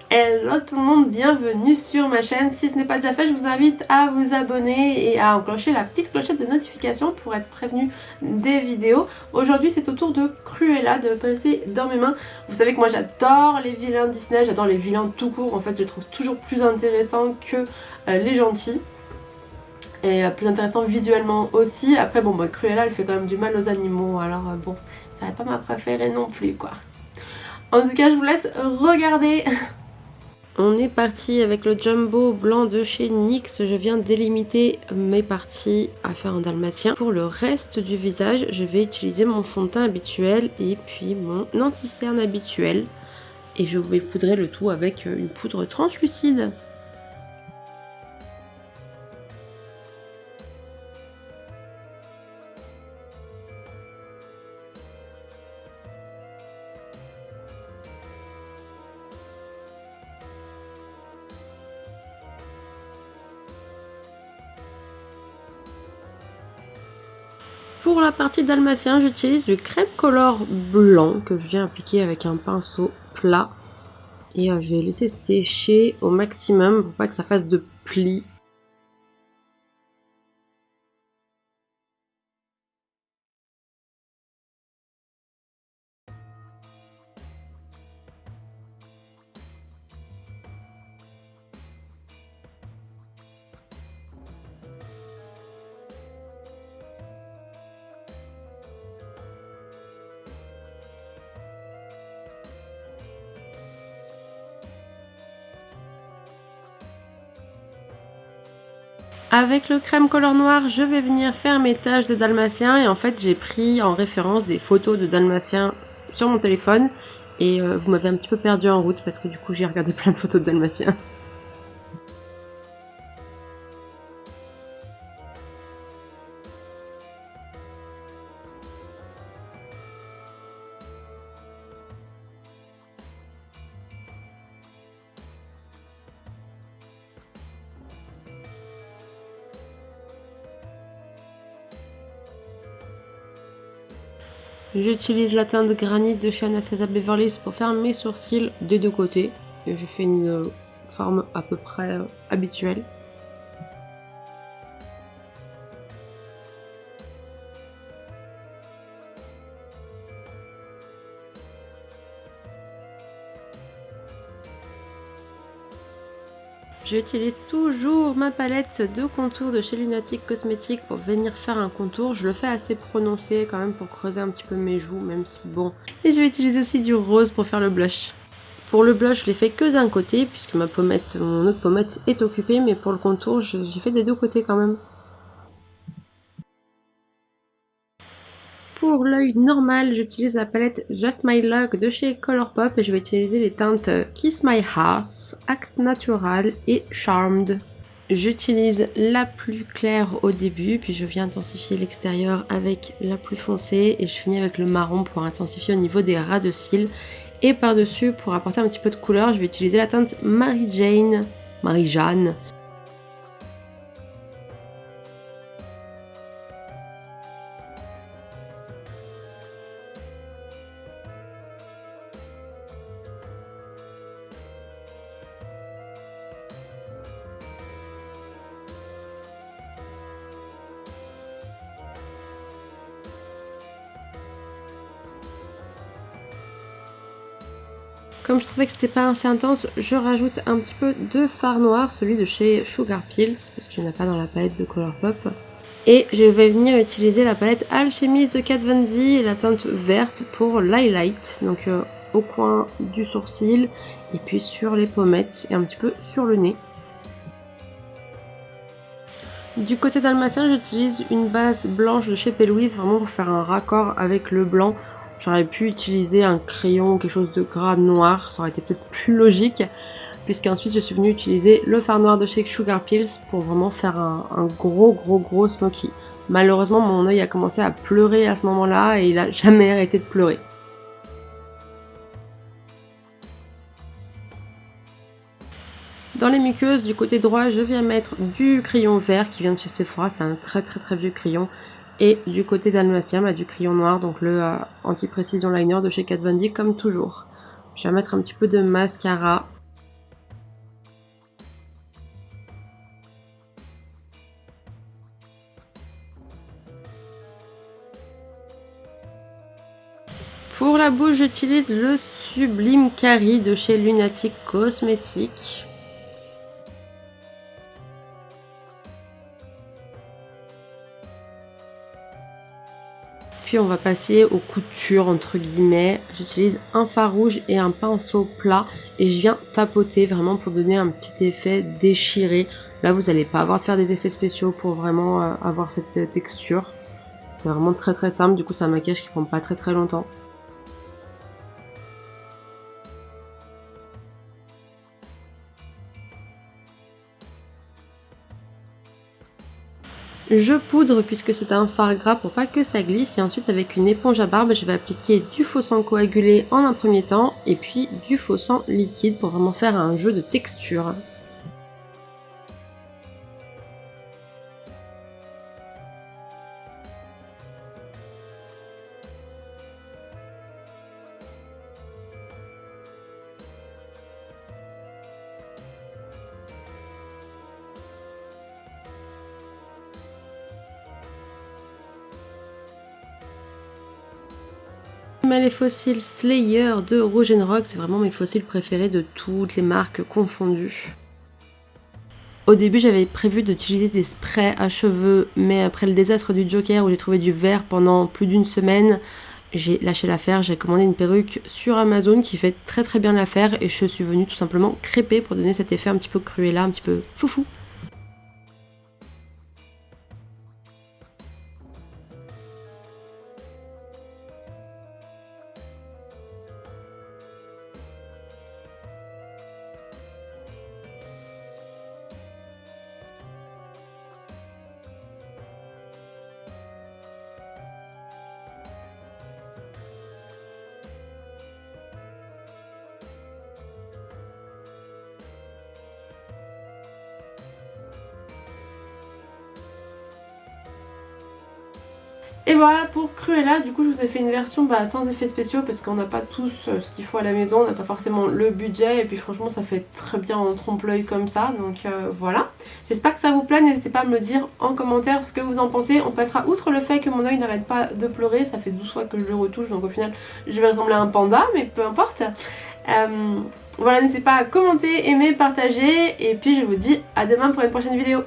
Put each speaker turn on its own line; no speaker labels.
Hello tout le monde, bienvenue sur ma chaîne. Si ce n'est pas déjà fait, je vous invite à vous abonner et à enclencher la petite clochette de notification pour être prévenu des vidéos. Aujourd'hui, c'est au tour de Cruella de passer dans mes mains. Vous savez que moi j'adore les vilains Disney, j'adore les vilains tout court. En fait, je les trouve toujours plus intéressants que les gentils. Et plus intéressant visuellement aussi. Après, bon, bah, Cruella, elle fait quand même du mal aux animaux, alors bon, ça n'est pas ma préférée non plus, quoi. En tout cas, je vous laisse regarder. On est parti avec le jumbo blanc de chez NYX. Je viens délimiter mes parties à faire un dalmatien. Pour le reste du visage, je vais utiliser mon fond de teint habituel et puis mon anti-cerne habituel. Et je vais poudrer le tout avec une poudre translucide. Pour la partie dalmatien, j'utilise du crème color blanc que je viens appliquer avec un pinceau plat. Et je vais laisser sécher au maximum pour pas que ça fasse de plis. Avec le crème color noir, je vais venir faire mes taches de dalmatien et en fait j'ai pris en référence des photos de dalmatien sur mon téléphone et vous m'avez un petit peu perdu en route parce que du coup j'ai regardé plein de photos de dalmatien. J'utilise la teinte granit de chez Anastasia Beverly Hills pour faire mes sourcils des deux côtés. Et je fais une forme à peu près habituelle. J'utilise toujours ma palette de contour de chez Lunatic Cosmetics pour venir faire un contour. Je le fais assez prononcé quand même pour creuser un petit peu mes joues, même si bon. Et je vais utiliser aussi du rose pour faire le blush. Pour le blush, je l'ai fait que d'un côté puisque mon autre pommette est occupée, mais pour le contour, j'ai fait des deux côtés quand même. Pour l'œil normal, j'utilise la palette Just My Luck de chez Colourpop et je vais utiliser les teintes Kiss My House, Act Natural et Charmed. J'utilise la plus claire au début, puis je viens intensifier l'extérieur avec la plus foncée et je finis avec le marron pour intensifier au niveau des ras de cils. Et par-dessus, pour apporter un petit peu de couleur, je vais utiliser la teinte Marie-Jeanne. Comme je trouvais que c'était pas assez intense, je rajoute un petit peu de fard noir, celui de chez Sugar Pills, parce qu'il n'y en a pas dans la palette de Colourpop. Et je vais venir utiliser la palette Alchemist de Kat Von D et la teinte verte pour l'highlight, donc au coin du sourcil, et puis sur les pommettes et un petit peu sur le nez. Du côté dalmatien, j'utilise une base blanche de chez P. Louise, vraiment pour faire un raccord avec le blanc. J'aurais pu utiliser un crayon ou quelque chose de gras noir, ça aurait été peut-être plus logique, puisqu'ensuite je suis venue utiliser le fard noir de chez Sugar Pills pour vraiment faire un gros smoky. Malheureusement, mon œil a commencé à pleurer à ce moment-là et il a jamais arrêté de pleurer. Dans les muqueuses, du côté droit, je viens mettre du crayon vert qui vient de chez Sephora, c'est un très vieux crayon. Et du côté dalmatien, du crayon noir, donc le anti-précision liner de chez Kat Von D comme toujours. Je vais mettre un petit peu de mascara. bouche, j'utilise le Sublime Cari de chez Lunatic Cosmetics. Puis on va passer aux coutures entre guillemets. J'utilise un fard rouge et un pinceau plat et je viens tapoter vraiment pour donner un petit effet déchiré. Là vous n'allez pas avoir de faire des effets spéciaux pour vraiment avoir cette texture. C'est vraiment très simple, du coup c'est un maquillage qui prend pas très longtemps. Je poudre puisque c'est un fard gras pour pas que ça glisse et ensuite avec une éponge à barbe je vais appliquer du faux sang coagulé en un premier temps et puis du faux sang liquide pour vraiment faire un jeu de texture. Les fossiles Slayer de Rouge & Rock, c'est vraiment mes fossiles préférés de toutes les marques confondues. Au début j'avais prévu d'utiliser des sprays à cheveux, mais après le désastre du Joker où j'ai trouvé du vert pendant plus d'une semaine, j'ai lâché l'affaire, j'ai commandé une perruque sur Amazon qui fait très bien l'affaire et je suis venue tout simplement crêper pour donner cet effet un petit peu Cruella, un petit peu foufou. Et voilà pour Cruella, du coup je vous ai fait une version sans effets spéciaux parce qu'on n'a pas tous ce qu'il faut à la maison, on n'a pas forcément le budget et puis franchement ça fait très bien en trompe-l'œil comme ça, donc voilà. J'espère que ça vous plaît, n'hésitez pas à me le dire en commentaire ce que vous en pensez. On passera outre le fait que mon œil n'arrête pas de pleurer, ça fait 12 fois que je le retouche donc au final je vais ressembler à un panda mais peu importe. Voilà, n'hésitez pas à commenter, aimer, partager et puis je vous dis à demain pour une prochaine vidéo.